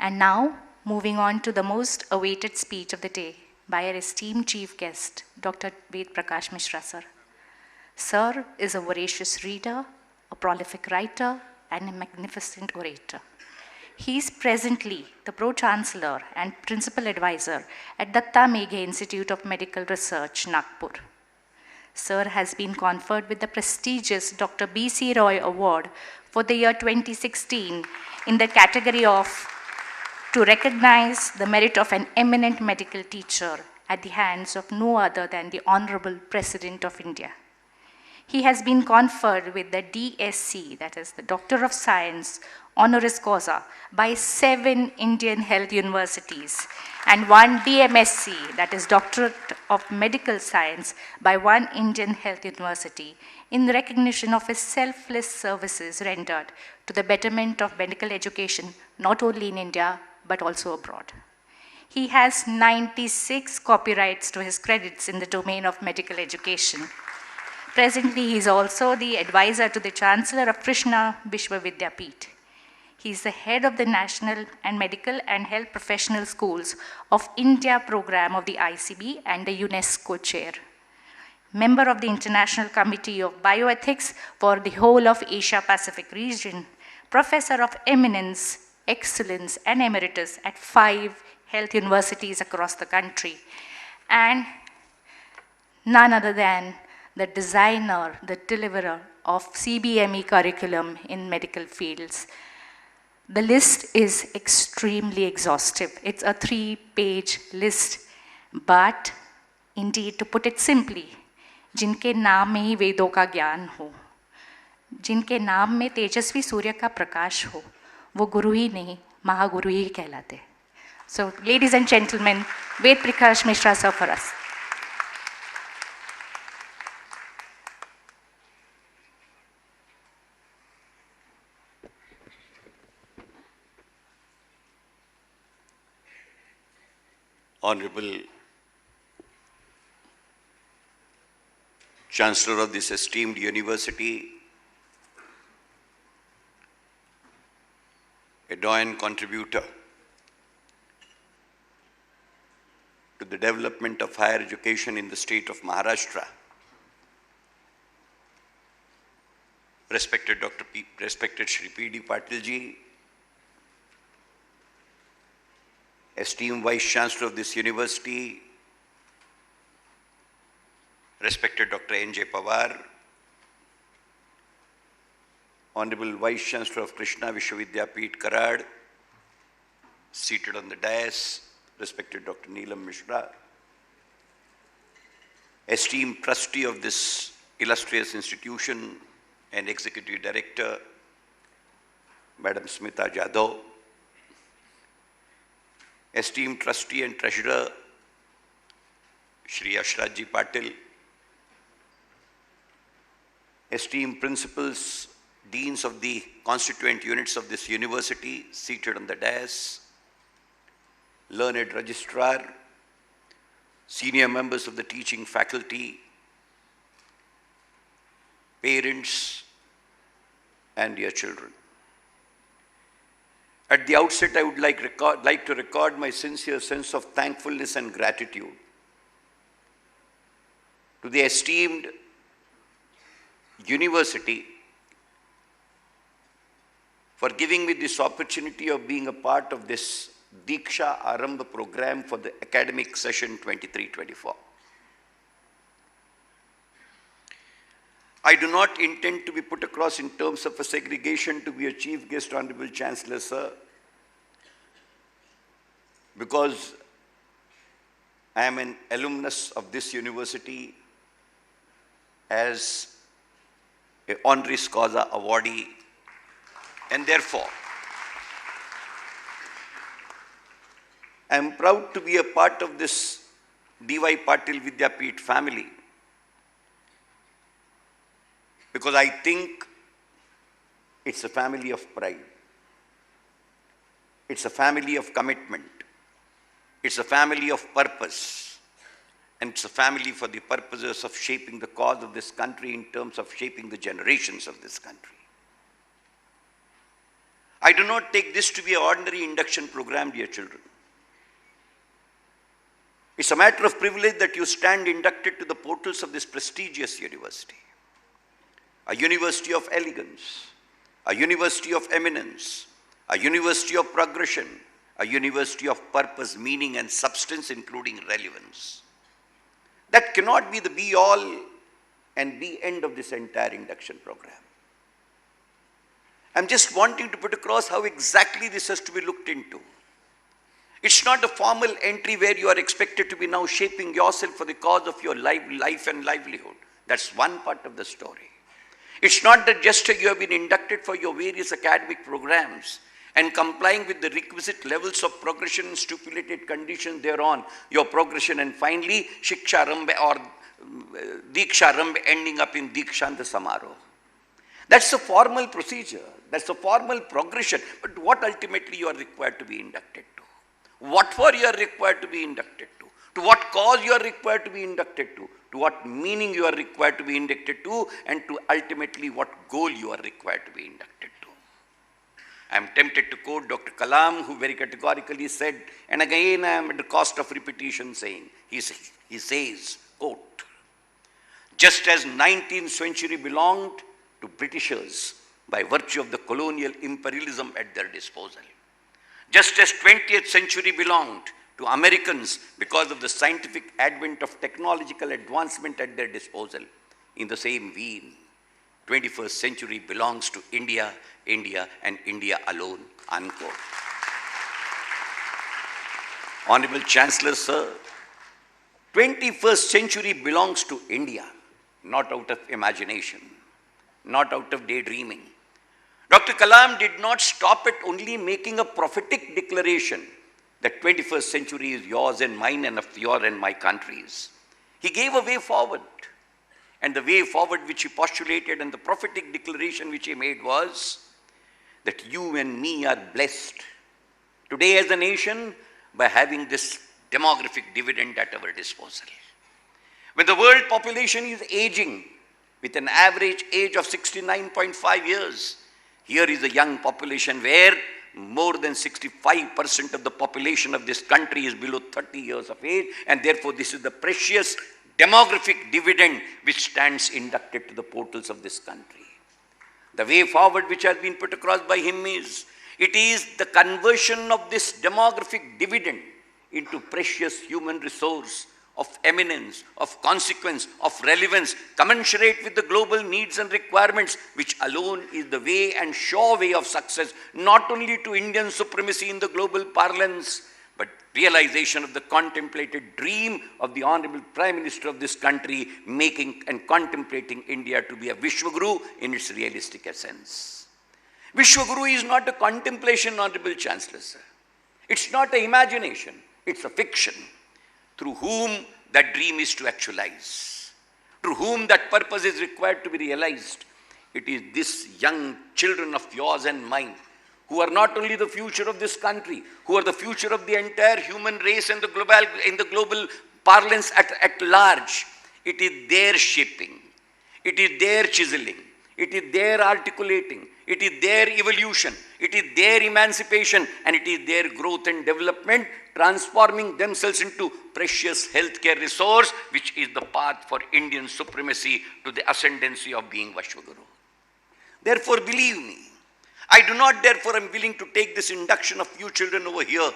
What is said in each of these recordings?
And now, moving on to the most awaited speech of the day by our esteemed chief guest, Dr. Vedprakash Mishra, sir. Sir is a voracious reader, a prolific writer, and a magnificent orator. He is presently the Pro-Chancellor and Principal Advisor at Datta Meghe Institute of Medical Research, Nagpur. Sir has been conferred with the prestigious Dr. B.C. Roy Award for the year 2016 in the category of to recognize the merit of an eminent medical teacher at the hands of no other than the Honorable President of India. He has been conferred with the DSc, that is the Doctor of Science, honoris causa, by 7 Indian health universities, and 1 DMSc, that is Doctorate of Medical Science, by 1 Indian health university, in recognition of his selfless services rendered to the betterment of medical education, not only in India, but also abroad. He has 96 copyrights to his credits in the domain of medical education. Presently, he is also the advisor to the Chancellor of Krishna Vidyapeeth. He is the head of the National and Medical and Health Professional Schools of India program of the ICB and the UNESCO chair. Member of the International Committee of Bioethics for the whole of Asia-Pacific region, professor of eminence, excellence, and emeritus at 5 health universities across the country, and none other than the designer, the deliverer of CBME curriculum in medical fields. The list is extremely exhaustive. It's a 3-page list, but indeed, to put it simply, जिनके नाम में ही वेदों का ज्ञान हो, जिनके नाम में तेजस्वी सूर्य का प्रकाश हो, वो गुरु ही नहीं, महागुरु ही कहलाते. So, ladies and gentlemen, Vedprakash Mishra sir for us. Honorable Chancellor of this esteemed university, a doyen contributor to the development of higher education in the state of Maharashtra, respected Shri P.D. Patil ji, esteemed Vice Chancellor of this university, respected Dr. N.J. Pawar, Honorable Vice Chancellor of Krishna Vidyapeeth, Karad, seated on the dais, respected Dr. Neelam Mishra, esteemed trustee of this illustrious institution and Executive Director, Madam Smita Jadhav, esteemed trustee and treasurer, Shri Ashrajji Patil, esteemed principals, deans of the constituent units of this university, seated on the dais, learned registrar, senior members of the teaching faculty, parents, and dear children. At the outset, I would like to record my sincere sense of thankfulness and gratitude to the esteemed university for giving me this opportunity of being a part of this DEEKSHARAMBH program for the academic session 23-24. I do not intend to be put across in terms of a segregation to be a chief guest, Honorable Chancellor, sir, because I am an alumnus of this university as an honoris causa awardee, and therefore I am proud to be a part of this D.Y. Patil Vidyapeeth family, because I think it's a family of pride. It's a family of commitment. It's a family of purpose. And it's a family for the purposes of shaping the cause of this country in terms of shaping the generations of this country. I do not take this to be an ordinary induction program, dear children. It's a matter of privilege that you stand inducted to the portals of this prestigious university. A university of elegance, a university of eminence, a university of progression, a university of purpose, meaning and substance, including relevance. That cannot be the be-all and be-end of this entire induction program. I'm just wanting to put across how exactly this has to be looked into. It's not a formal entry where you are expected to be now shaping yourself for the cause of your life and livelihood. That's one part of the story. It's not that just you have been inducted for your various academic programs and complying with the requisite levels of progression and stipulated conditions thereon, your progression, and finally Shiksharambh or DEEKSHARAMBH ending up in Deekshant Samaroh. That's a formal procedure. That's a formal progression. But what ultimately you are required to be inducted to? What for you are required to be inducted to? To what cause you are required to be inducted to what meaning you are required to be inducted to, and to ultimately what goal you are required to be inducted to. I am tempted to quote Dr. Kalam, who very categorically said, and again I am at the cost of repetition saying, he says, quote, just as 19th century belonged to Britishers by virtue of the colonial imperialism at their disposal, just as 20th century belonged to Americans because of the scientific advent of technological advancement at their disposal, in the same vein, 21st century belongs to India, India and India alone, unquote. Honorable Chancellor, sir, 21st century belongs to India, not out of imagination, not out of daydreaming. Dr. Kalam did not stop at only making a prophetic declaration that 21st century is yours and mine and of your and my country's. He gave a way forward. And the way forward which he postulated and the prophetic declaration which he made was that you and me are blessed today as a nation by having this demographic dividend at our disposal. When the world population is aging with an average age of 69.5 years, here is a young population where more than 65% of the population of this country is below 30 years of age, and therefore this is the precious demographic dividend which stands inducted to the portals of this country. The way forward which has been put across by him is, it is the conversion of this demographic dividend into precious human resource of eminence, of consequence, of relevance, commensurate with the global needs and requirements, which alone is the way and sure way of success, not only to Indian supremacy in the global parlance, but realization of the contemplated dream of the Honorable Prime Minister of this country, making and contemplating India to be a Vishwaguru in its realistic essence. Vishwaguru is not a contemplation, Honorable Chancellor, sir. It's not an imagination, it's a fiction, through whom that dream is to actualize, through whom that purpose is required to be realized. It is this young children of yours and mine, who are not only the future of this country, who are the future of the entire human race and the global parlance at large. It is their shaping, it is their chiseling, it is their articulating, it is their evolution, it is their emancipation, and it is their growth and development, transforming themselves into precious healthcare resource, which is the path for Indian supremacy to the ascendancy of being Vishwaguru. Therefore, believe me, I do not therefore am willing to take this induction of you children over here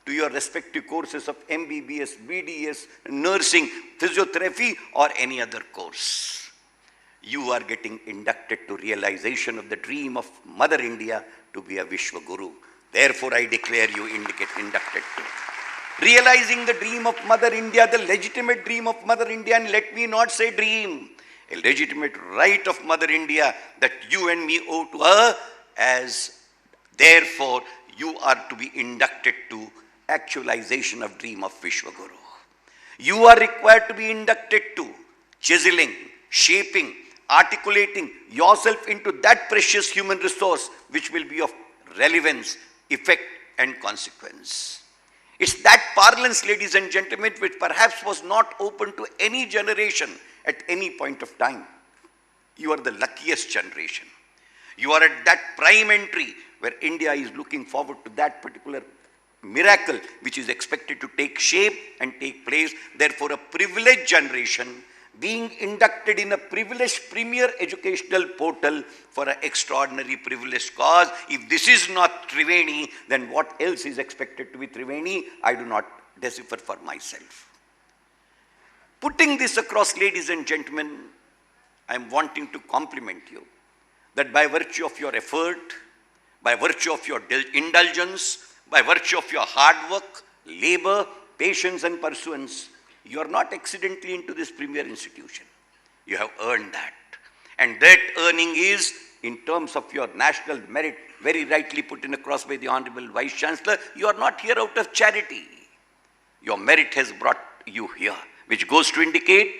to your respective courses of MBBS, BDS, nursing, physiotherapy, or any other course. You are getting inducted to realization of the dream of Mother India to be a Vishwaguru. Therefore, I declare you inducted to. Realizing the dream of Mother India, the legitimate dream of Mother India, and let me not say dream, a legitimate right of Mother India that you and me owe to her, as therefore you are to be inducted to actualization of dream of Vishwaguru. You are required to be inducted to chiseling, shaping, articulating yourself into that precious human resource which will be of relevance, effect and consequence. It's that parlance, ladies and gentlemen, which perhaps was not open to any generation at any point of time. You are the luckiest generation. You are at that prime entry where India is looking forward to that particular miracle which is expected to take shape and take place. Therefore, a privileged generation being inducted in a privileged premier educational portal for an extraordinary privileged cause. If this is not Triveni, then what else is expected to be Triveni? I do not decipher for myself. Putting this across, ladies and gentlemen, I am wanting to compliment you that by virtue of your effort, by virtue of your indulgence, by virtue of your hard work, labor, patience and pursuance, you are not accidentally into this premier institution. You have earned that. And that earning is, in terms of your national merit, very rightly put in across by the Honorable Vice Chancellor, you are not here out of charity. Your merit has brought you here, which goes to indicate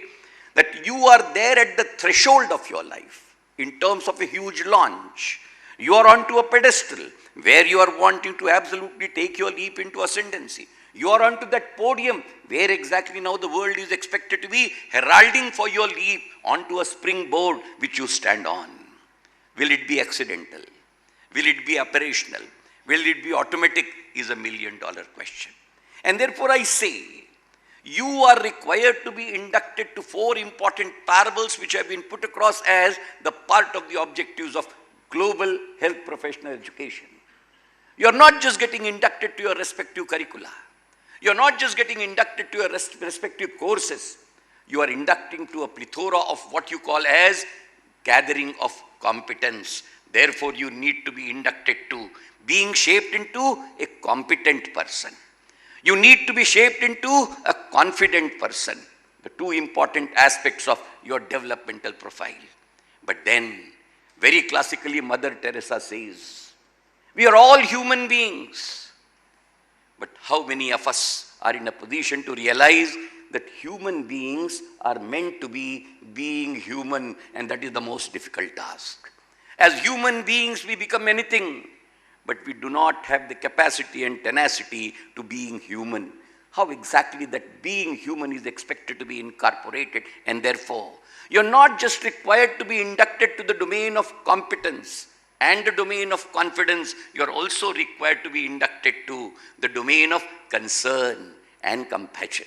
that you are there at the threshold of your life in terms of a huge launch. You are onto a pedestal where you are wanting to absolutely take your leap into ascendancy. You are onto that podium where exactly now the world is expected to be heralding for your leap onto a springboard which you stand on. Will it be accidental? Will it be operational? Will it be automatic? Is $1 million question. And therefore I say, you are required to be inducted to 4 important parables which have been put across as the part of the objectives of global health professional education. You are not just getting inducted to your respective curricula. You are not just getting inducted to your respective courses. You are inducting to a plethora of what you call as gathering of competence. Therefore, you need to be inducted to being shaped into a competent person. You need to be shaped into a confident person. The 2 important aspects of your developmental profile. But then, very classically, Mother Teresa says, we are all human beings. But how many of us are in a position to realize that human beings are meant to be being human, and that is the most difficult task. As human beings, we become anything, but we do not have the capacity and tenacity to being human. How exactly that being human is expected to be incorporated, and therefore, you're not just required to be inducted to the domain of competence and the domain of confidence, you're also required to be inducted to the domain of concern and compassion.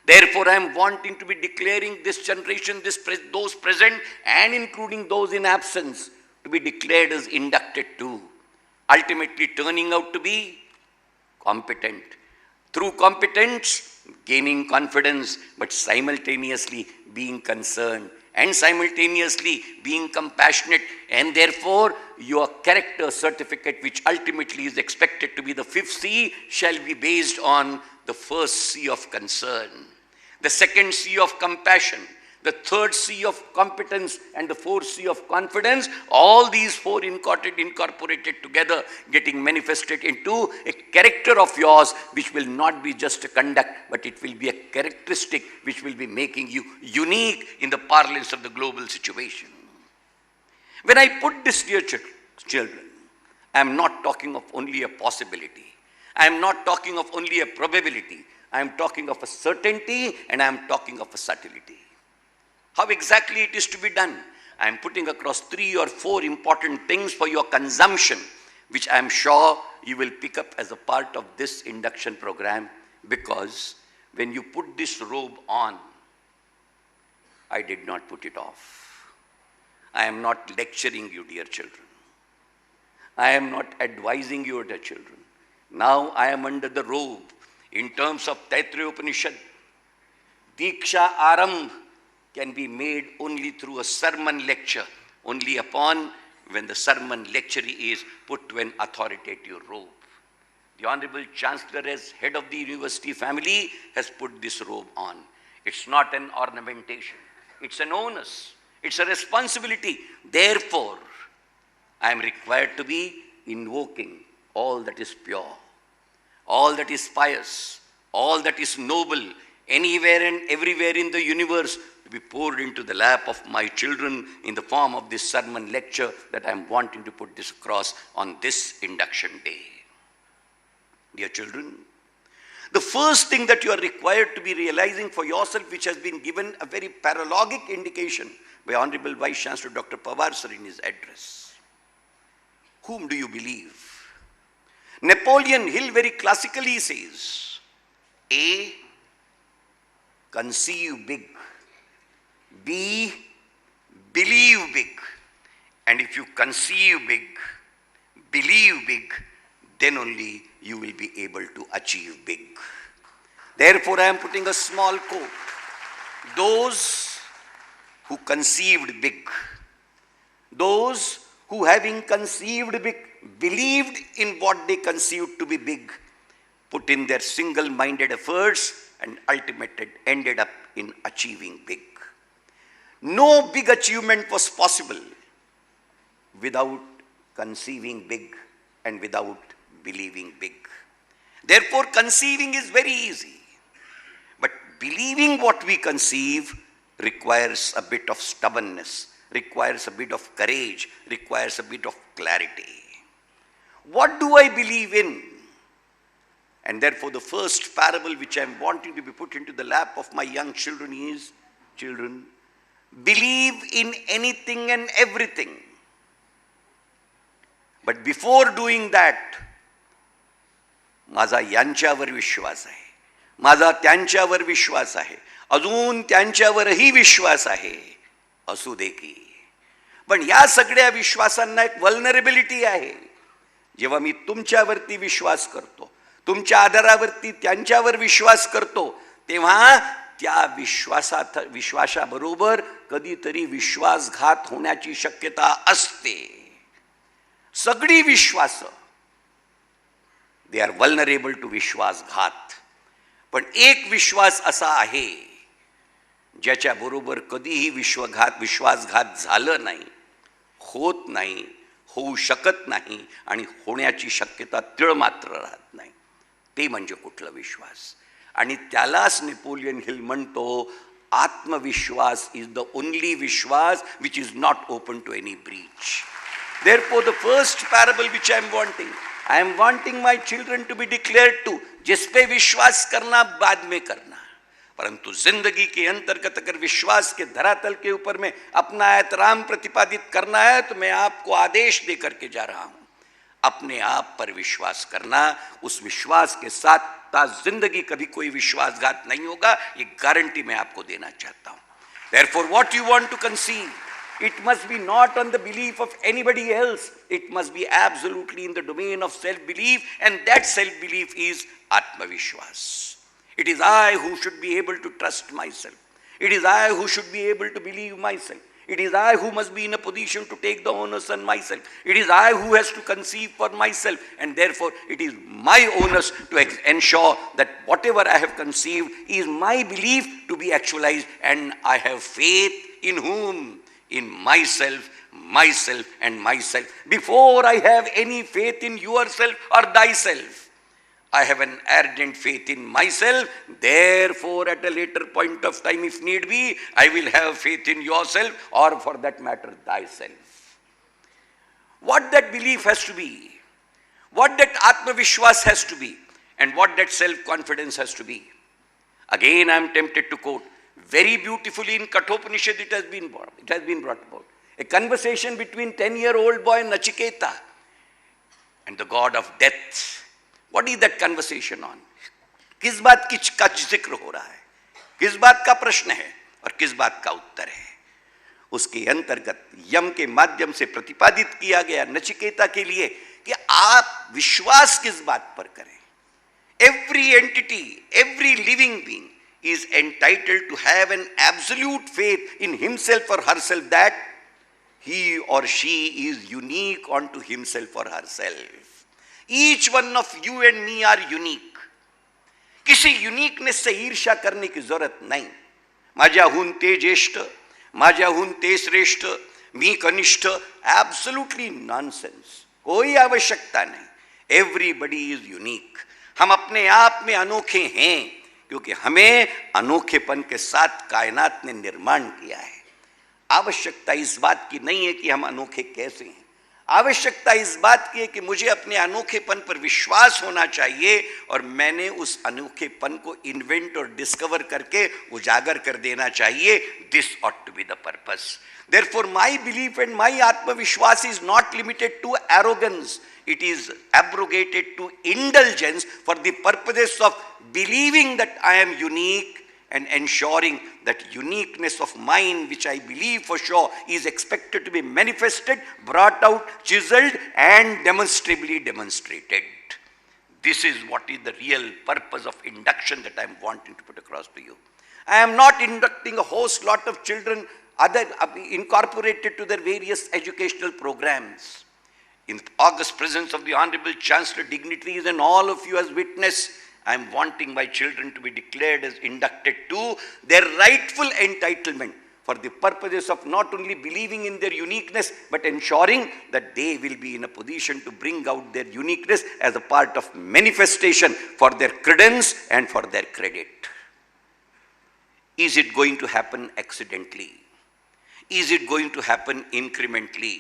Therefore, I am wanting to be declaring this generation, those present and including those in absence, to be declared as inducted to, ultimately turning out to be competent. Through competence, gaining confidence, but simultaneously being concerned and simultaneously being compassionate, and therefore your character certificate, which ultimately is expected to be the 5th C, shall be based on the 1st C of concern, the 2nd C of compassion, the 3rd C of competence, and the 4th C of confidence. All these 4 incorporated together, getting manifested into a character of yours, which will not be just a conduct, but it will be a characteristic which will be making you unique in the parlance of the global situation. When I put this, dear children, I am not talking of only a possibility. I am not talking of only a probability. I am talking of a certainty, and I am talking of a subtlety. How exactly it is to be done? I am putting across 3 or 4 important things for your consumption, which I am sure you will pick up as a part of this induction program, because when you put this robe on, I did not put it off. I am not lecturing you, dear children. I am not advising you, dear children. Now I am under the robe. In terms of Taittiriya Upanishad, DEEKSHARAMBH can be made only through a sermon lecture, only upon when the sermon lecturee is put to an authoritative robe. The Honorable Chancellor, as head of the university family, has put this robe on. It's not an ornamentation. It's an onus. It's a responsibility. Therefore, I am required to be invoking all that is pure, all that is pious, all that is noble, anywhere and everywhere in the universe, to be poured into the lap of my children in the form of this sermon lecture that I am wanting to put this across on this induction day. Dear children, the first thing that you are required to be realizing for yourself, which has been given a very paralogic indication by Honorable Vice Chancellor Dr. Pawar sir in his address. whom do you believe? Napoleon Hill very classically says, A, conceive big. B, believe big. And if you conceive big, believe big, then only you will be able to achieve big. Therefore, I am putting a small quote. Those who conceived big, those who having conceived big, believed in what they conceived to be big, put in their single-minded efforts and ultimately ended up in achieving big. No big achievement was possible without conceiving big and without believing big. Therefore, conceiving is very easy. But believing what we conceive requires a bit of stubbornness, requires a bit of courage, requires a bit of clarity. What do I believe in? And therefore, the first parable which I am wanting to be put into the lap of my young children is, children, believe in anything and everything. But before doing that, माझा यांच्यावर विश्वास आहे, माझा त्यांच्यावर विश्वास आहे, अजून त्यांच्यावरही विश्वास आहे, असू दे की. पण या सगळ्या विश्वासांना एक वल्नरेबिलिटी आहे. जेव्हा मी तुमच्यावरती विश्वास करतो, तुमच्या आधारावरती त्यांच्यावर विश्वास करतो, तेव्हा त्या विश्वासाबरोबर कधीतरी विश्वासघात होण्याची शक्यता असते. सगळी विश्वास दे आर वल्नरेबल टू विश्वासघात. पण एक विश्वास असा आहे ज्याच्याबरोबर कधीही विश्वासघात झालं नाही, होत नाही, होऊ शकत नाही आणि होण्याची शक्यता तीळ मात्र राहत नाही. ते म्हणजे कुठला विश्वास? आणि त्यालाच नेपोलियन हिल म्हणतो, आत्मविश्वास इज द ओनली विश्वास which is not open to any breach. Therefore, the first parable which I am wanting my children to be declared to, जिस पे विश्वास करना बाद में करना, परंतु जिंदगी के अंतर्गत अगर विश्वास के धरातल के ऊपर में अपना एहतराम प्रतिपादित करना है, तो मैं आपको आदेश दे करके जा रहा हूं, अपने आप पर विश्वास करना. उस विश्वास के साथ जिंदगी कभी कोई विश्वासघात नहीं होगा, ये गारंटी मैं आपको देना चाहता हूं. Therefore, what you want to conceive, it must be not on the belief of anybody else. It must be absolutely in the domain of self-belief, and that self-belief is Atma-Vishwas. It is I who should be able to trust myself. It is I who should be able to believe myself. It is I who must be in a position to take the onus on myself. It is I who has to conceive for myself, and therefore it is my onus to ensure that whatever I have conceived is my belief to be actualized, and I have faith in whom? In myself, myself and myself. Before I have any faith in yourself or thyself, I have an ardent faith in myself. Therefore, at a later point of time, if need be, I will have faith in yourself, or for that matter, thyself. What that belief has to be, what that Atma-Vishwas has to be, and what that self-confidence has to be. Again, I am tempted to quote, very beautifully in Kathopanishad it has been brought about. A conversation between 10-year-old boy Nachiketa and the god of death. What is that conversation on? किस बात का जिक्र हो रहा है, किस बात का प्रश्न है और किस बात का उत्तर है? उसके अंतर्गत यम के माध्यम से प्रतिपादित किया गया नचिकेता के लिए कि आप विश्वास किस बात पर करें. Every entity, every living being is entitled to have an absolute faith in himself or herself that he or she is unique unto himself or herself. Each one of you and me are unique. किसी uniqueness से ईर्ष्या करने की जरूरत नहीं. माझ्याहून ते ज्येष्ठ, माझ्याहून ते श्रेष्ठ, मी कनिष्ठ, एब्सोल्युटली नॉनसेंस. कोई आवश्यकता नहीं. Everybody is unique. हम अपने आप में अनोखे हैं क्योंकि हमें अनोखेपन के साथ कायनात ने निर्माण किया है. आवश्यकता इस बात की नहीं है कि हम अनोखे कैसे हैं. आवश्यकता इस बात की है कि मुझे अपने अनोखेपन पर विश्वास होना चाहिए और मैंने उस अनोखेपन को इन्वेंट और डिस्कवर करके उजागर कर देना चाहिए. This ought to be the purpose. Therefore, my belief and my Atmavishwas is not limited to arrogance. It is abrogated to indulgence for the purposes of believing that I am unique and ensuring that uniqueness of mine, which I believe for sure, is expected to be manifested, brought out, chiseled, and demonstrably demonstrated. This is what is the real purpose of induction that I am wanting to put across to you. I am not inducting a host lot of children incorporated to their various educational programs. In august presence of the Honorable Chancellor, dignitaries, and all of you as witness, I am wanting my children to be declared as inducted to their rightful entitlement for the purposes of not only believing in their uniqueness, but ensuring that they will be in a position to bring out their uniqueness as a part of manifestation for their credence and for their credit. Is it going to happen accidentally? Is it going to happen incrementally?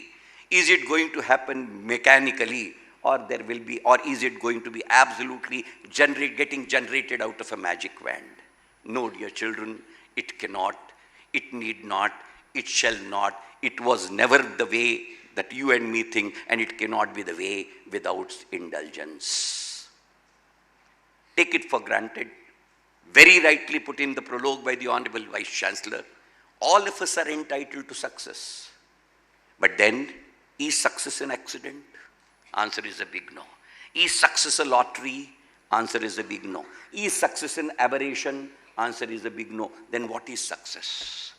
Is it going to happen mechanically? Or there will be, or is it going to be absolutely getting generated out of a magic wand? No, dear children, it cannot, it need not, it shall not, it was never the way that you and me think, and it cannot be the way without indulgence. Take it for granted, very rightly put in the prologue by the Honorable Vice Chancellor, all of us are entitled to success. But then, is success an accident? Answer is a big no. Is success a lottery? Answer is a big no. Is success an aberration? Answer is a big no. Then what is success?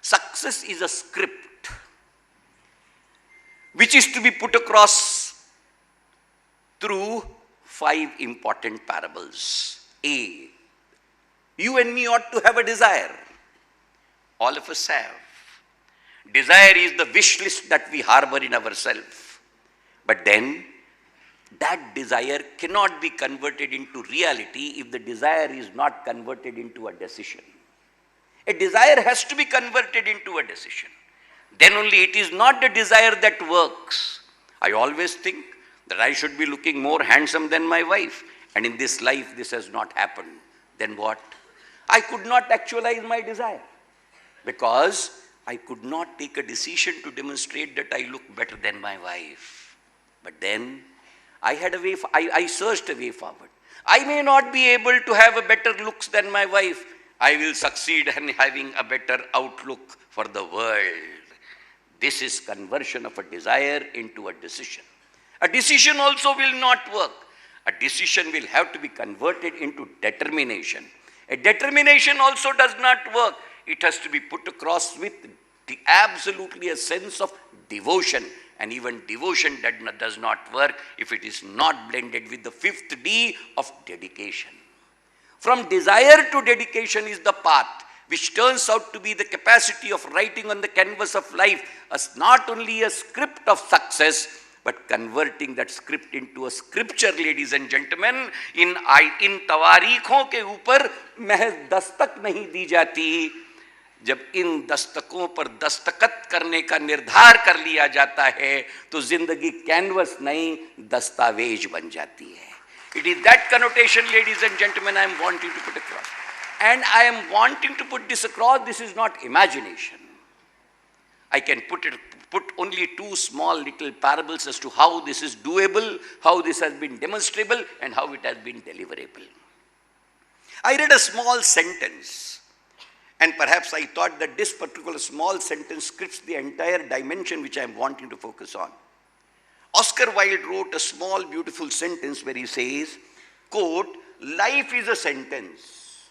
Success is a script which is to be put across through 5 important parables. A, you and me ought to have a desire. All of us have. Desire is the wish list that we harbor in ourselves. But then, that desire cannot be converted into reality if the desire is not converted into a decision. A desire has to be converted into a decision. Then only it is not the desire that works. I always think that I should be looking more handsome than my wife. And in this life, this has not happened. Then what? I could not actualize my desire because I could not take a decision to demonstrate that I look better than my wife. But then I had a way, I searched a way forward. I may not be able to have a better looks than my wife. I will succeed in having a better outlook for the world. This is conversion of a desire into a decision. A decision also will not work. A decision will have to be converted into determination. A determination also does not work. It has to be put across with absolutely a sense of devotion. And even devotion does not work if it is not blended with the 5th D of dedication. From desire to dedication is the path which turns out to be the capacity of writing on the canvas of life as not only a script of success, but converting that script into a scripture, ladies and gentlemen. In तवारीखों के ऊपर महज दस्तक नहीं दी जाती, जब इन दस्तकों पर दस्तखत करने का निर्धार कर लिया जाता है तो जिंदगी कैनवस नहीं दस्तावेज बन जाती है. It is that connotation, ladies and gentlemen, I am wanting to put across. And I am wanting to put this across. This is not imagination. I can put only 2 small little parables as to how this is doable, how this has been demonstrable, and how it has been deliverable. I read a small sentence. And perhaps I thought that this particular small sentence scripts the entire dimension which I am wanting to focus on. Oscar Wilde wrote a small beautiful sentence where he says, quote, life is a sentence,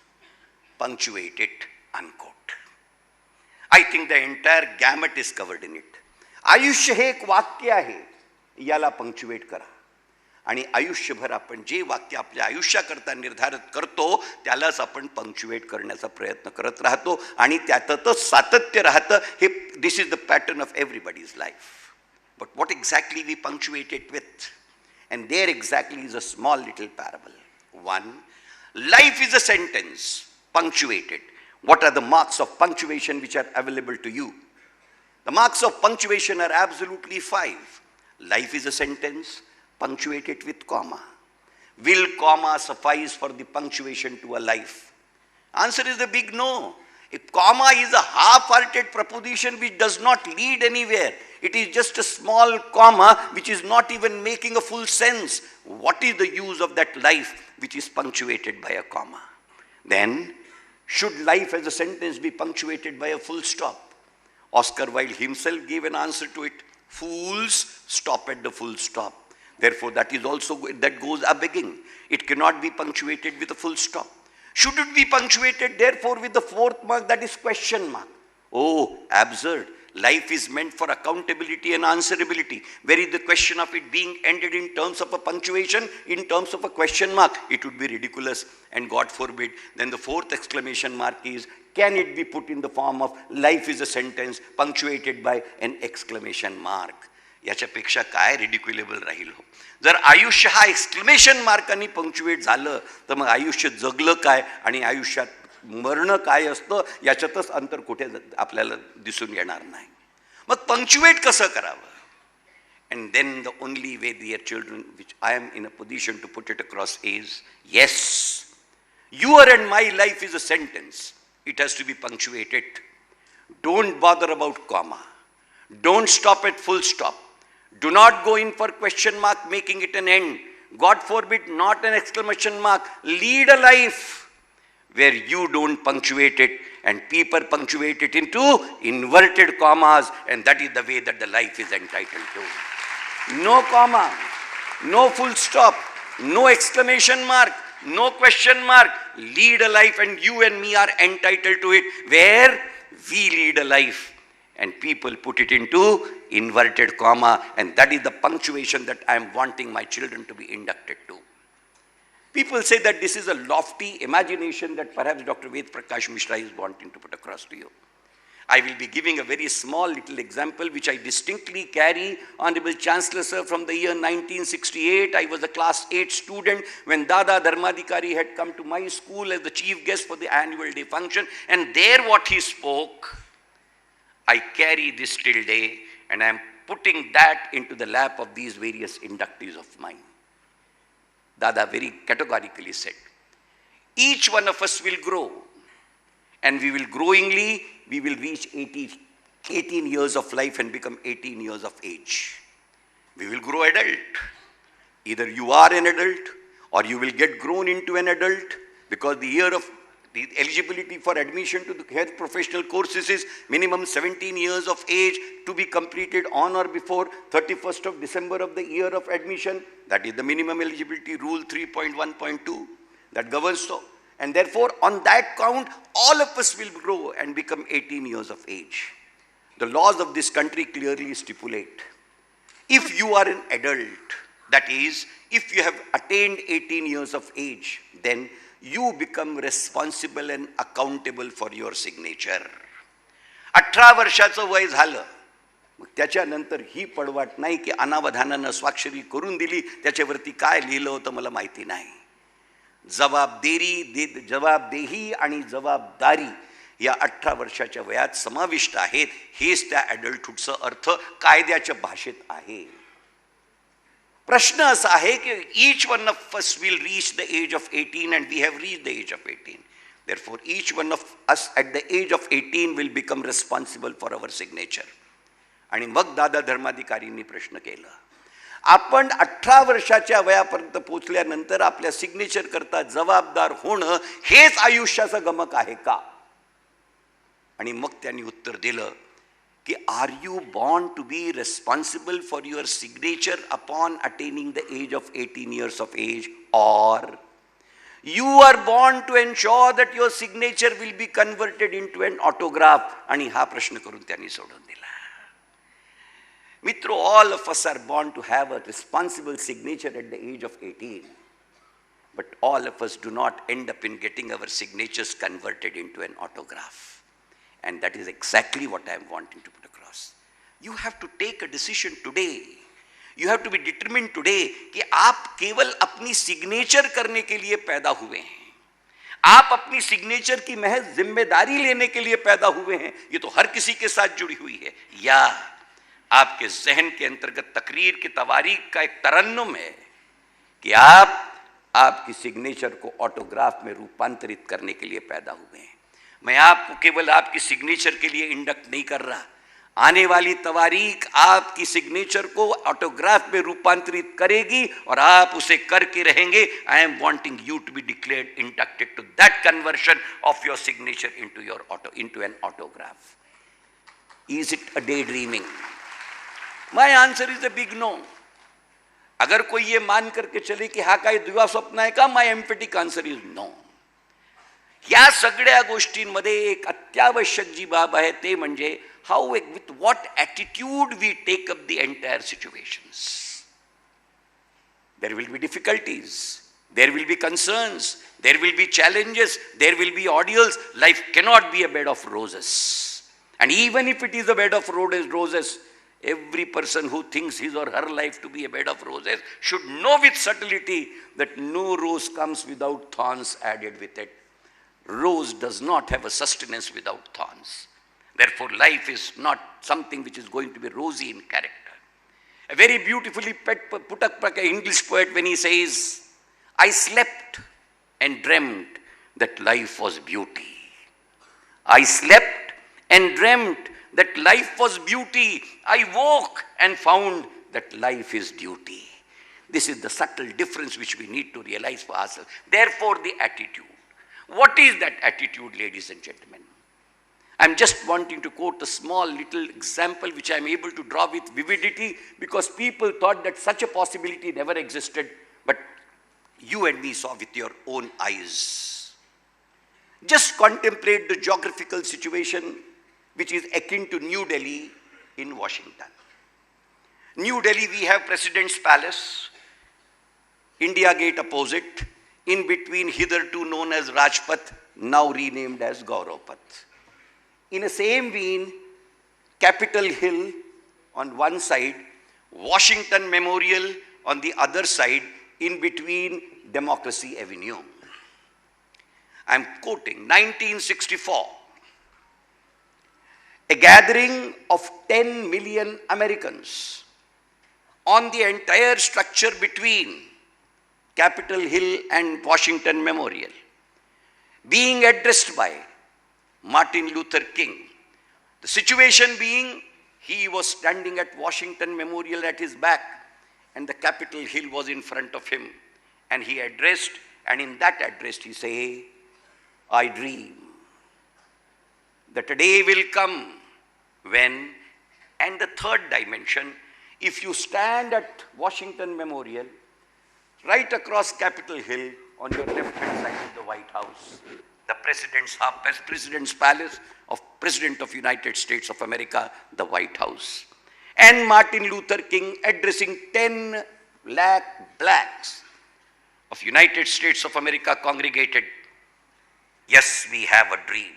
punctuate it, unquote. I think the entire gamut is covered in it. आयुष्य हे एक वाक्य आहे, याला punctuate करा. आणि आयुष्यभर आपण जे वाक्य आपल्या आयुष्याकरता निर्धारित करतो त्यालाच आपण पंक्च्युएट करण्याचा प्रयत्न करत राहतो आणि त्यातच सातत्य राहतं. हे this is the pattern of everybody's life. But what exactly we punctuate it with? And there exactly is a small little parable. 1. Life is a sentence, punctuated. What are the marks of punctuation which are available to you? The marks of punctuation are absolutely 5. Life is a sentence, punctuate it with comma. Will comma suffice for the punctuation to a life? Answer is a big no. If comma is a half-hearted proposition which does not lead anywhere, it is just a small comma which is not even making a full sense. What is the use of that life which is punctuated by a comma? Then, should life as a sentence be punctuated by a full stop? Oscar Wilde himself gave an answer to it. Fools stop at the full stop. Therefore, that goes a begging. It cannot be punctuated with a full stop. Should it be punctuated, therefore, with the fourth mark, that is question mark? Oh, absurd. Life is meant for accountability and answerability. Where is the question of it being ended in terms of a punctuation, in terms of a question mark? It would be ridiculous, and God forbid. Then the fourth exclamation mark is, can it be put in the form of life is a sentence punctuated by an exclamation mark? याच्यापेक्षा काय रिडिक्युलेबल राहील हो. जर आयुष्य हा exclamation मार्काने punctuate झालं तर मग आयुष्य जगलं काय आणि आयुष्यात मरण काय असतं याच्यातच अंतर कुठे आपल्याला दिसून येणार नाही. मग पंक्च्युएट कसं करावं? And then the only way, dear children, which I am in a position to put it across is, yes, your and my life is a sentence. It has to be punctuated. Don't bother about comma. Don't stop at full stop. Do not go in for question mark, making it an end. God forbid, not an exclamation mark. Lead a life where you don't punctuate it and people punctuate it into inverted commas, and that is the way that the life is entitled to. No comma, no full stop, no exclamation mark, no question mark. Lead a life, and you and me are entitled to it, where we lead a life and people put it into inverted comma, and that is the punctuation that I am wanting my children to be inducted to. People say that this is a lofty imagination that perhaps Dr. Vedprakash Mishra is wanting to put across to you. I will be giving a very small little example which I distinctly carry, Honorable Chancellor Sir, from the year 1968. I was a class 8 student when Dada Dharmadhikari had come to my school as the chief guest for the annual day function, and there what he spoke, I carry this till day, and I am putting that into the lap of these various inductees of mine. Dada very categorically said, each one of us will grow, and we will reach 18 years of life and become 18 years of age. We will grow adult. Either you are an adult or you will get grown into an adult, because the eligibility for admission to the health professional courses is minimum 17 years of age to be completed on or before 31st of December of the year of admission. That is the minimum eligibility rule 3.1.2 that governs so. And therefore, on that count, all of us will grow and become 18 years of age. The laws of this country clearly stipulate, if you are an adult, that is, if you have attained 18 years of age, then you become responsible and accountable for your signature. 18 वर्षाचं वय झालं, मग त्याच्यानंतर ही पडवाट नाही की अनावधानानं स्वाक्षरी करून दिली, त्याच्यावरती काय लिहिलं होतं मला माहिती नाही. जबाबदेही आणि जबाबदारी या 18 वर्षाच्या वयात समाविष्ट आहेत. हेच त्या ॲडल्टहुडचा अर्थ कायद्याच्या भाषेत आहे. प्रश्न असा आहे की each one of us will reach the age of 18, and we have reached the age of 18. Therefore, each one of us at the age of 18 will become responsible for our signature. आणि मग दादा धर्माधिकारींनी प्रश्न केला, आपण 18 वर्षाच्या वयापर्यंत पोहोचल्यानंतर आपल्या signature करता जबाबदार होणं हेच आयुष्याचं गमक आहे का? आणि मग त्यांनी उत्तर दिलं की are you born to be responsible for your signature upon attaining the age of 18 years of age, or you are born to ensure that your signature will be converted into an autograph? आणि हा प्रश्न करून त्यांनी सोडून दिला. Mitro, all of us are born to have a responsible signature at the age of 18. But all of us do not end up in getting our signatures converted into an autograph. And that is exactly what I am wanting to put across. You have to take a decision today. You have to be determined today कि आप केवल अपनी signature करने के लिए पैदा हुए हैं. आप अपनी सिग्नेचर की महज जिम्मेदारी लेने के लिए पैदा हुए हैं. ये तो हर किसी के साथ जुड़ी हुई है. या आपके जहन के अंतर्गत तकरीर की तवारीख का एक तरन्नुम है कि आप आपकी सिग्नेचर को ऑटोग्राफ में रूपांतरित करने के लिए पैदा हुए हैं। मैं आपको केवल आपकी सिग्नेचर के लिए इंडक्ट नहीं कर रहा, आने वाली तवारीख आपकी सिग्नेचर को ऑटोग्राफ में रूपांतरित करेगी और आप उसे करके रहेंगे। I am wanting you to be declared inducted to that conversion of your signature into an autograph. Is it a day dreaming? My answer is a big no. अगर कोई ये मान करके चले की हा काय दिवा स्वप्न आहे का, my emphatic answer is no. या सगळ्या गोष्टींमध्ये एक अत्यावश्यक जी बाब आहे ते म्हणजे how with what attitude we take up the entire situations. There will be difficulties, there will be concerns, there will be challenges, there will be ordeals. Life cannot be a bed of roses. And even if it is a bed of roses, every person who thinks his or her life to be a bed of roses should know with subtlety that no rose comes without thorns added with it. Rose does not have a sustenance without thorns. Therefore, life is not something which is going to be rosy in character. A very beautifully put up English poet when he says, I slept and dreamt that life was beauty. I slept and dreamt that life was beauty. I woke and found that life is duty. This is the subtle difference which we need to realize for ourselves. Therefore, the attitude. What is that attitude, ladies and gentlemen? I'm just wanting to quote a small little example which I'm able to draw with vividity because people thought that such a possibility never existed, but you and me saw with your own eyes. Just contemplate the geographical situation which is akin to New Delhi in Washington. New Delhi, we have President's Palace, India Gate opposite, in between hitherto known as Rajpath, now renamed as Gauravpath. In the same vein, Capitol Hill on one side, Washington Memorial on the other side, in between Democracy Avenue. I'm quoting 1964. A gathering of 10 million Americans on the entire structure between Capitol Hill and Washington Memorial, being addressed by Martin Luther King. The situation being, he was standing at Washington Memorial at his back and the Capitol Hill was in front of him, and he addressed, and in that address he said, I dream that a day will come when, and the third dimension, if you stand at Washington Memorial, right across Capitol Hill, on your left hand side is the White House, the President's Palace of President of United States of America, the White House. And Martin Luther King addressing 10 lakh blacks of United States of America congregated. Yes, we have a dream.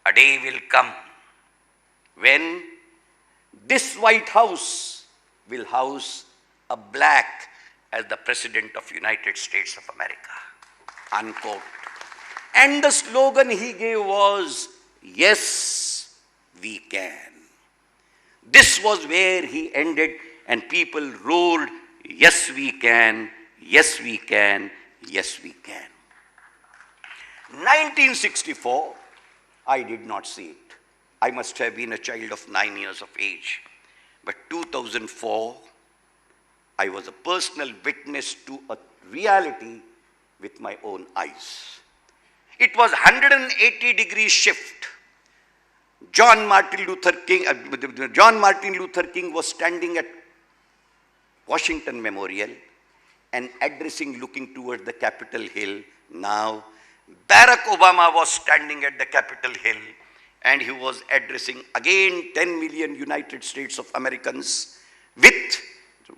A day will come when this White House will house a black as the President of United States of America. Unquote. And the slogan he gave was, yes, we can. This was where he ended, and people roared, yes, we can, yes, we can, yes, we can. 1964, I did not see it. I must have been a child of 9 years of age. But 2004, I was a personal witness to a reality with my own eyes. It was 180-degree shift. John Martin Luther King was standing at Washington Memorial and addressing, looking toward the Capitol Hill. Now, Barack Obama was standing at the Capitol Hill and he was addressing again 10 million United States of Americans with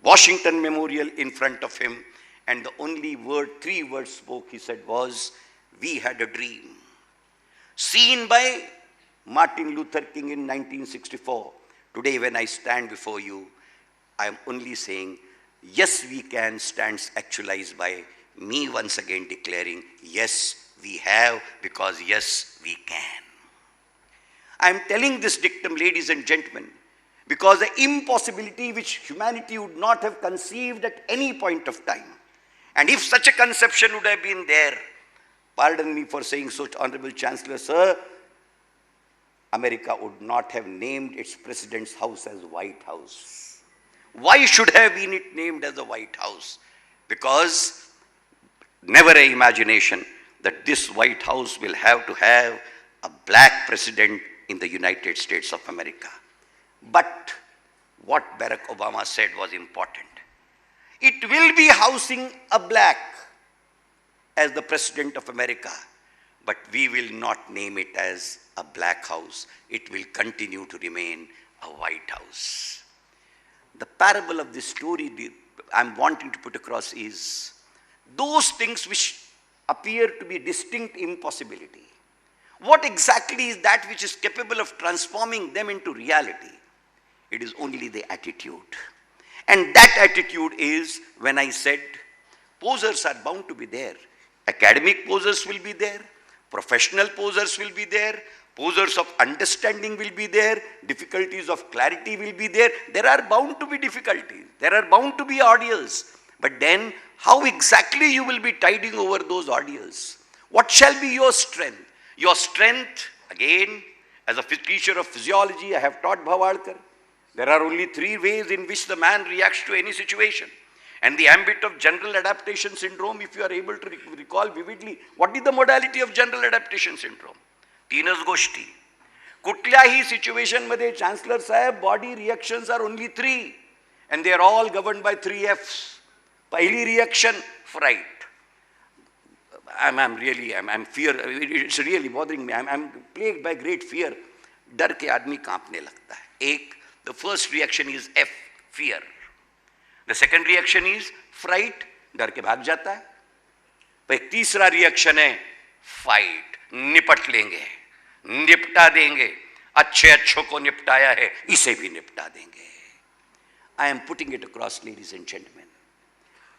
Washington Memorial in front of him. And the only word, 3 words spoke, he said, was, we had a dream. Seen by Martin Luther King in 1964. Today when I stand before you, I am only saying, yes, we can stands actualized by me once again declaring, yes, we have, because yes, we can. I am telling this dictum, ladies and gentlemen, because the impossibility which humanity would not have conceived at any point of time. And if such a conception would have been there, pardon me for saying so, Honorable Chancellor, sir, America would not have named its president's house as White House. Why should have been it named as the White House? Because never an imagination that this White House will have to have a black president in the United States of America. But what Barack Obama said was important. It will be housing a black as the President of America, but we will not name it as a black house. It will continue to remain a White House. The parable of this story I'm wanting to put across is those things which appear to be distinct impossibility. What exactly is that which is capable of transforming them into reality? It is only the attitude. And that attitude is when I said posers are bound to be there. Academic posers will be there. Professional posers will be there. Posers of understanding will be there. Difficulties of clarity will be there. There are bound to be difficulties. There are bound to be ordeals. But then how exactly you will be tiding over those ordeals? What shall be your strength? Your strength, again, as a teacher of physiology, I have taught Bhavalkar. There are only 3 ways in which the man reacts to any situation. And the ambit of general adaptation syndrome, if you are able to recall vividly, what is the modality of general adaptation syndrome? 3च गोष्टी. कुठल्याही situation मध्ये Chancellor Saheb, body reactions are only 3. And they are all governed by 3 F's. पहिली reaction, fright. I'm fear, it's really bothering me. I'm plagued by great fear. डर के आदमी कांपने लगता है. The first reaction is F, fear. The second reaction is fright, डर के भाग जाता है. पर एक तीसरा रिएक्शन है फाइट, निपट लेंगे, निपटा देंगे, अच्छों को निपटाया है, इसे भी निपटा देंगे. I am putting it across, ladies and gentlemen.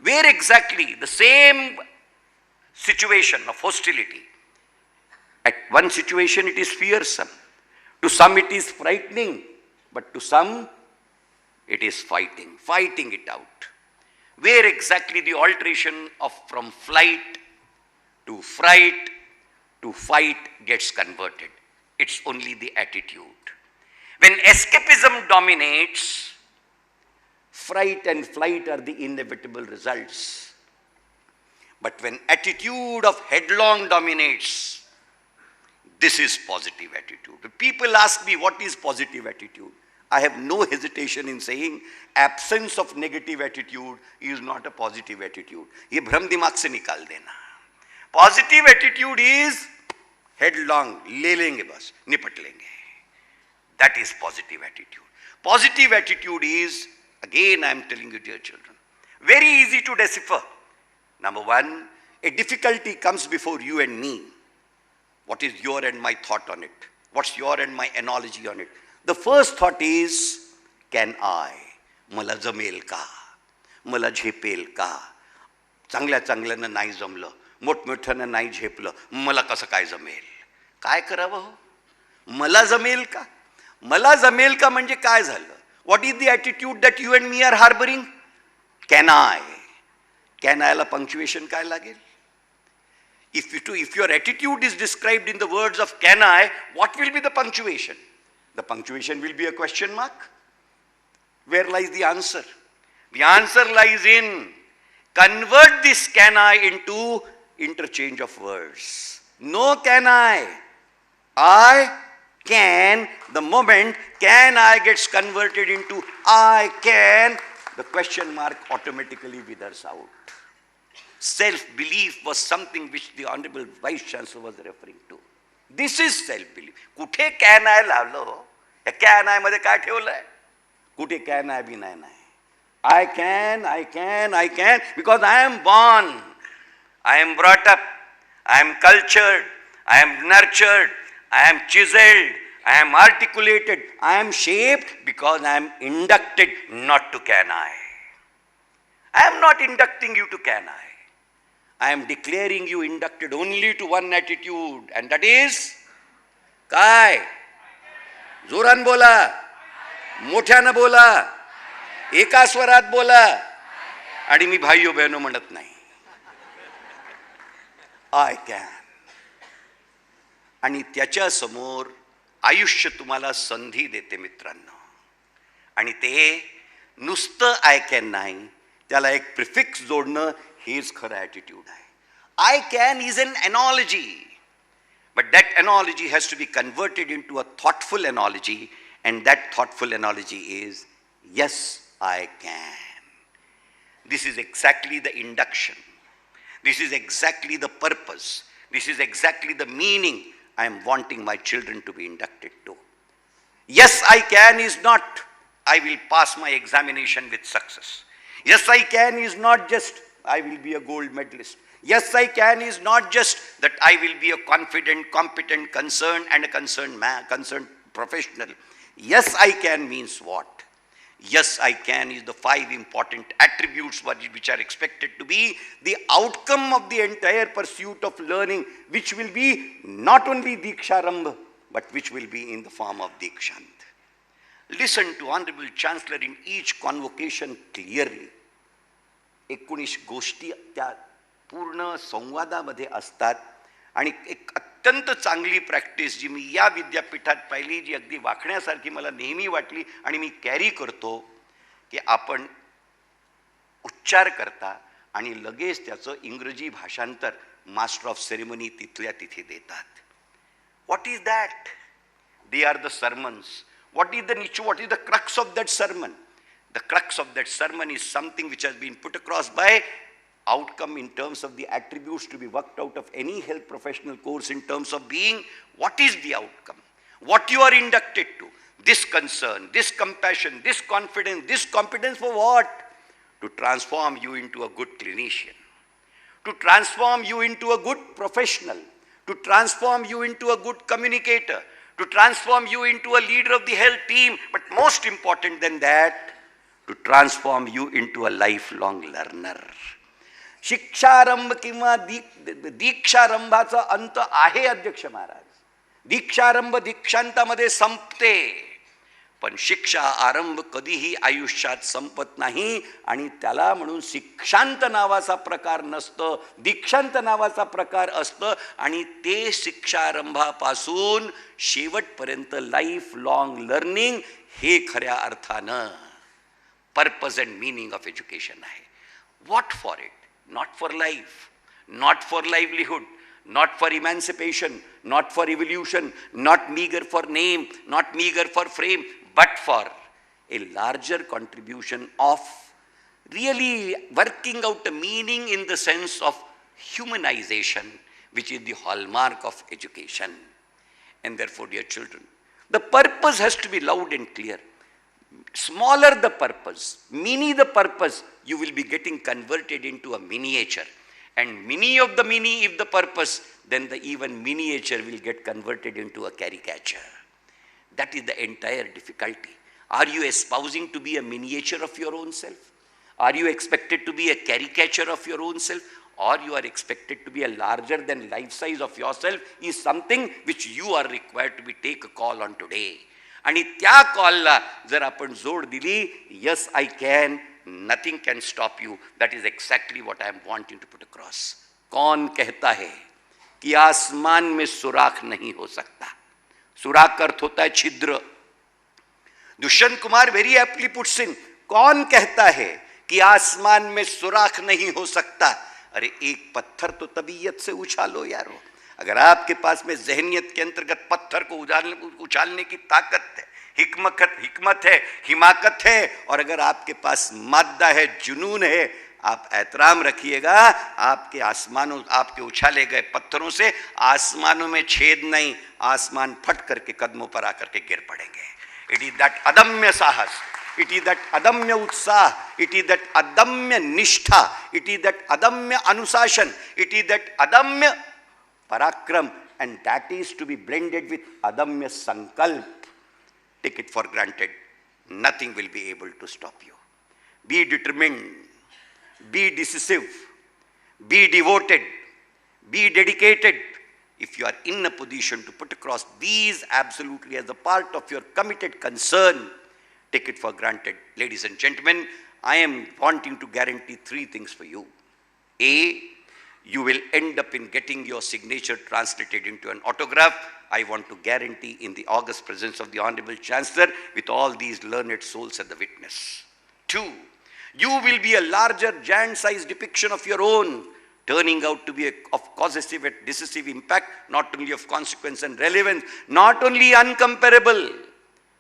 Where exactly the same situation of hostility. At one situation it is fearsome, to some it is frightening, but to some it is fighting it out. Where exactly the alteration of from flight to fright to fight gets converted? It's only the attitude. When escapism dominates, fright and flight are the inevitable results. But when attitude of headlong dominates, this is positive attitude. People ask me, what is positive attitude? I have no hesitation in saying absence of negative attitude is not a positive attitude. ये भ्रम दिमाग से निकाल देना. Positive attitude is headlong, ले लेंगे बस, निपट लेंगे. That is positive attitude. Positive attitude is, again I am telling you, dear children, very easy to decipher. Number 1, a difficulty comes before you and me. What is your and my thought on it? What's your and my analogy on it? The first thought is, can I? मला जमेल का? मला झेपेल का? चांगल्या चांगल्यानं नाही जमलं, मोठमोठ्यानं नाही झेपलं, मला कसं काय जमेल? काय करावं हो? मला जमेल का? मला जमेल का म्हणजे काय झालं? What is the attitude that you and me are harboring? Can I? Can I La punctuation काय लागेल? If your attitude is described in the words of can I, what will be the punctuation? The punctuation will be a question mark. Where lies the answer? The answer lies in convert this can I into interchange of words. No can I can. The moment can I gets converted into I can, the question mark automatically withers out. Self-belief was something which the Honorable Vice Chancellor was referring to. This is self-belief. कुठे can I लावलं हो? या can I मध्ये काय ठेवलंय? कुठे can I भी नाही. I can because I am born, I am brought up, I am cultured, I am nurtured, I am chiseled, I am articulated, I am shaped because I am inducted not to can I. I am not inducting you to can I. I am declaring you inducted only to one attitude, and that is काय? जोरान बोला. मोठ्यानं बोला, एका स्वरात बोला. आणि मी भाईयो बहिणो म्हणत नाही. I can. आणि त्याच्या समोर आयुष्य तुम्हाला संधी देते मित्रांनो. आणि ते नुसतं आय कॅन नाही, त्याला एक प्रिफिक्स जोडणं हेच खरं ॲटिट्यूड आहे. I can is an analogy, but that analogy has to be converted into a thoughtful analogy, and that thoughtful analogy is, yes, I can. This is exactly the induction. This is exactly the purpose. This is exactly the meaning I am wanting my children to be inducted to. Yes, I can is not, I will pass my examination with success. Yes, I can is not just, I will be a gold medalist. Yes, I can is not just that I will be a confident, competent, concerned and a concerned man, concerned professional. Yes, I can means what? Yes, I can is the 5 important attributes which are expected to be the outcome of the entire pursuit of learning, which will be not only DEEKSHARAMBH, but which will be in the form of DEEKSHANT. Listen to Honorable Chancellor in each convocation clearly. 19 गोष्टी त्या पूर्ण संवादामध्ये असतात. आणि एक अत्यंत चांगली practice जी मी या विद्यापीठात पाहिली, जी अगदी वाखण्यासारखी मला नेहमी वाटली आणि मी कॅरी करतो, की आपण उच्चार करता आणि लगेच त्याचं इंग्रजी भाषांतर मास्टर ऑफ सेरेमनी तिथल्या तिथे देतात. What is that? They are the sermons. What is the niche? What is the crux of that sermon? The crux of that sermon is something which has been put across by outcome in terms of the attributes to be worked out of any health professional course in terms of being what is the outcome, what you are inducted to, this concern, this compassion, this confidence, this competence for what? To transform you into a good clinician, to transform you into a good professional, to transform you into a good communicator, to transform you into a leader of the health team, but most important than that, to transform you into a lifelong learner. शिक्षारंभ किंवा दीक्षारंभाचा अंत आहे अध्यक्ष महाराज. दीक्षारंभ दीक्षांतामध्ये संपते, पण शिक्षा आरंभ कधीही आयुष्यात संपत नाही. आणि त्याला म्हणून शिक्षांत नावाचा प्रकार नसतं, दीक्षांत नावाचा प्रकार असतं. आणि ते शिक्षारंभापासून शेवटपर्यंत लाईफ लॉंग लर्निंग हे खऱ्या अर्थानं purpose and meaning of education hai. What for it? Not for life, not for livelihood, not for emancipation, not for evolution, not meager for name, not meager for frame, but for a larger contribution of really working out a meaning in the sense of humanization, which is the hallmark of education. And therefore, dear children, the purpose has to be loud and clear. Smaller the purpose, mini the purpose, you will be getting converted into a miniature. And mini of the mini, if the purpose, then the even miniature will get converted into a caricature. That is the entire difficulty. Are you espousing to be a miniature of your own self? Are you expected to be a caricature of your own self? Or you are expected to be a larger than life size of yourself, is something which you are required to be take a call on today. आणि त्या कॉलला जर आपण जोड दिली, yes I can, nothing can stop you. That is exactly what I am wanting to put across. कौन कहता है कि आसमान में सुराख नहीं हो सकता? सुराख अर्थ होता है छिद्र. Dushyant Kumar very aptly puts in, कौन कहता है कि आसमान में सुराख नहीं हो सकता? अरे एक पत्थर तो तबीयत से उछालो यारो. अगर आपके पास में जहनियत के अंतर्गत पत्थर को उछालने की ताकत है, हिकमत है, हिमाकत है, और अगर आपके पास मादा है, जुनून है, आप एहतराम रखिएगा, आपके आसमानों, आपके उछाले गए पत्थरों से आसमानों में छेद नहीं, आसमान फट करके कदमों पर आकर के गिर पड़ेंगे. इट इज दैट अदम्य साहस, it is that adamya utsah, it is that adamya nishtha, it is that adamya anusashan, it is that adamya parakram, and that is to be blended with adamya sankalp. Take it for granted, nothing will be able to stop you. Be determined, be decisive, be devoted, be dedicated. If you are in a position to put across these absolutely as a part of your committed concern, take it for granted. Ladies and gentlemen, I am wanting to guarantee 3 things for you. A, you will end up in getting your signature translated into an autograph. I want to guarantee in the august presence of the Honorable Chancellor with all these learned souls at the witness. 2, you will be a larger giant-sized depiction of your own, turning out to be of causative and decisive impact, not only of consequence and relevance, not only uncomparable,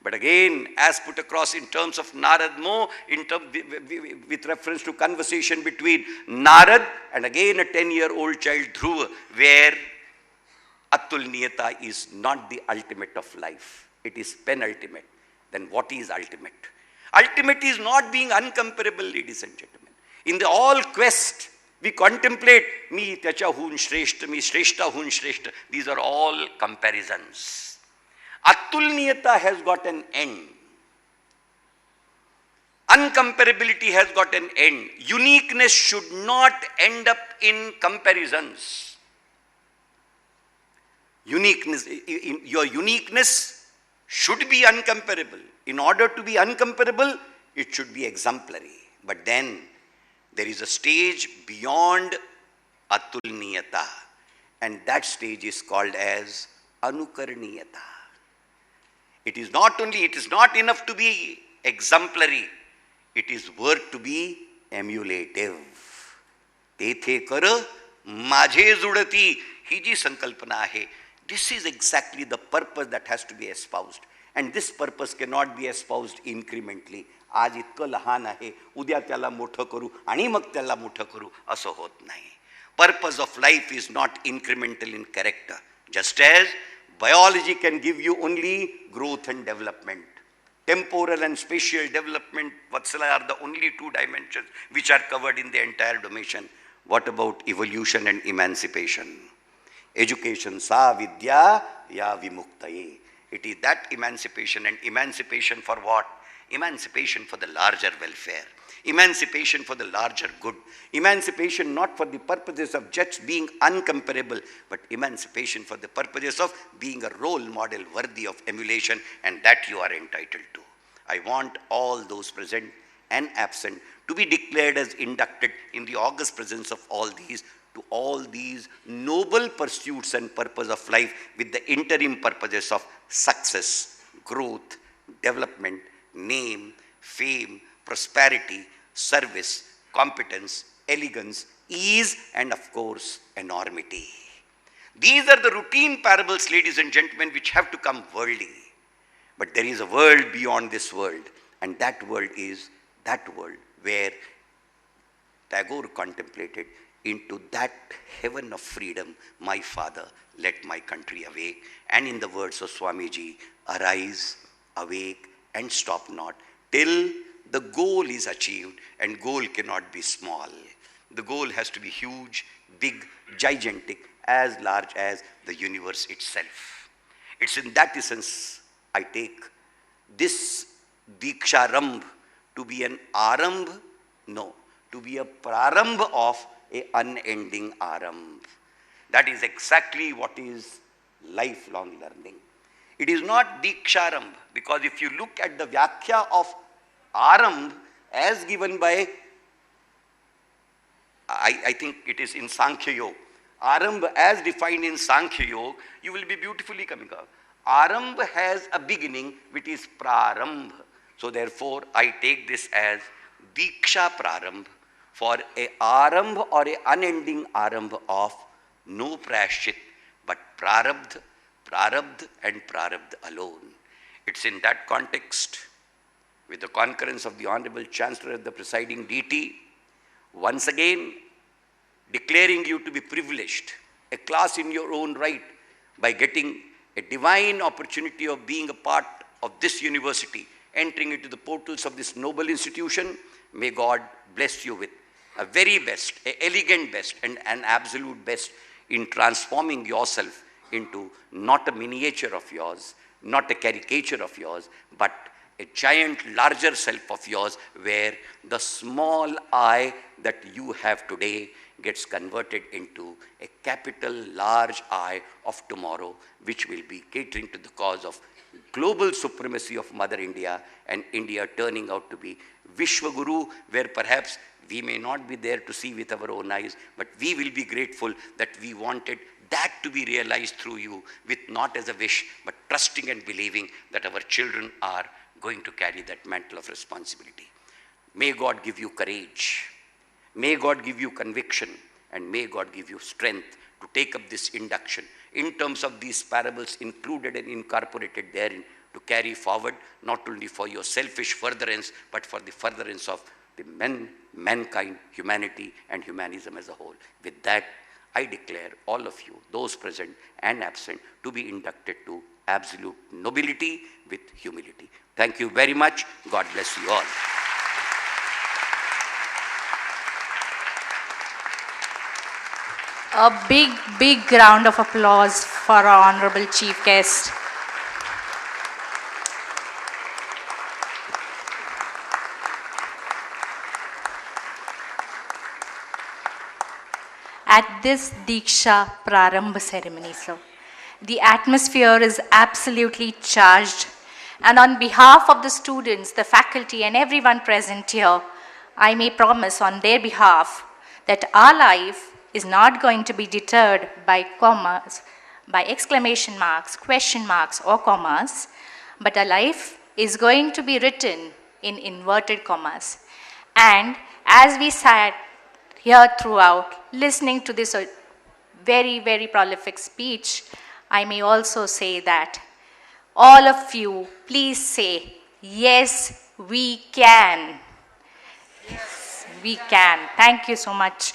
but again, as put across in terms of Narad Mo, with reference to conversation between Narad and again a 10-year-old child Dhruva, where Atulniyata is not the ultimate of life. It is penultimate. Then what is ultimate? Ultimate is not being uncomparable, ladies and gentlemen. In the all quest, we contemplate, me tacha hun shreshta, me shreshta hun shreshta. These are all comparisons. Atulniyata has got an end. Uncomparability has got an end. Uniqueness should not end up in comparisons. Your uniqueness should be uncomparable. In order to be uncomparable, it should be exemplary. But then there is a stage beyond Atulniyata, and that stage is called as Anukaraniyata. It is not enough to be exemplary. It is worth to be emulative. Tethe kar माझे जुडती ही जी संकल्पना आहे. This is exactly the purpose that has to be espoused. And this purpose cannot be espoused incrementally. आज इतकं लहान आहे, उद्या त्याला मोठं करू आणि मग त्याला मोठं करू असं होत नाही. Purpose of life is not incremental in character. Just as biology can give you only growth and development. Temporal and spatial development, Vatsala, are the only 2 dimensions which are covered in the entire domain. What about evolution and emancipation? Education sa vidya ya vimuktaye. It is that emancipation, and emancipation for what? Emancipation for the larger welfare. Emancipation for the larger good. Emancipation not for the purposes of just being uncomparable, but emancipation for the purposes of being a role model worthy of emulation, and that you are entitled to. I want all those present and absent to be declared as inducted in the august presence of all these noble pursuits and purpose of life, with the interim purposes of success, growth, development, name, fame, prosperity, service, competence, elegance, ease, and of course, enormity. These are the routine parables, ladies and gentlemen, which have to come worldly. But there is a world beyond this world, and that world is that world where Tagore contemplated, into that heaven of freedom, my father led my country away. And in the words of Swamiji, arise, awake, and stop not till the goal is achieved, and goal cannot be small. The goal has to be huge, big, gigantic, as large as the universe itself. It's in that essence I take this DEEKSHARAMBH to be an Arambh, no, to be a Prarambh of a unending Arambh. That is exactly what is lifelong learning. It is not DEEKSHARAMBH, because if you look at the Vyakhya of Arambh as given by, I think it is in Sankhya Yoga, Arambh as defined in Sankhya Yoga, you will be beautifully coming up. Arambh has a beginning which is Prarambh. So therefore, I take this as Deeksha Prarambh, for a Arambh or a unending Arambh of no Prashchit, but Prarabdh, Prarabdh and Prarabdh alone. It's in that context, with the concurrence of the Honorable Chancellor, the presiding deity, once again declaring you to be privileged, a class in your own right, by getting a divine opportunity of being a part of this university, entering into the portals of this noble institution. May God bless you with a very best, an elegant best, and an absolute best in transforming yourself into not a miniature of yours, not a caricature of yours, but a giant larger self of yours, where the small I that you have today gets converted into a capital large I of tomorrow, which will be catering to the cause of global supremacy of Mother India and India turning out to be Vishwaguru, where perhaps we may not be there to see with our own eyes, but we will be grateful that we wanted that to be realized through you, with not as a wish, but trusting and believing that our children are going to carry that mantle of responsibility. May God give you courage. May God give you conviction, and may God give you strength to take up this induction in terms of these parables included and incorporated therein, to carry forward not only for your selfish furtherance, but for the furtherance of the mankind, humanity, and humanism as a whole. With that, I declare all of you, those present and absent, to be inducted to absolute nobility with humility. Thank you very much. God bless you all. A big round of applause for our Honorable Chief Guest. At this Deeksha Prarambh ceremony, sir, the atmosphere is absolutely charged, and on behalf of the students, the faculty, and everyone present here, I may promise on their behalf that our life is not going to be deterred by commas, by exclamation marks, question marks, or commas, but our life is going to be written in inverted commas. And as we sat here throughout, listening to this very prolific speech, I may also say that all of you, please say, yes, we can. Yes, we can. Thank you so much.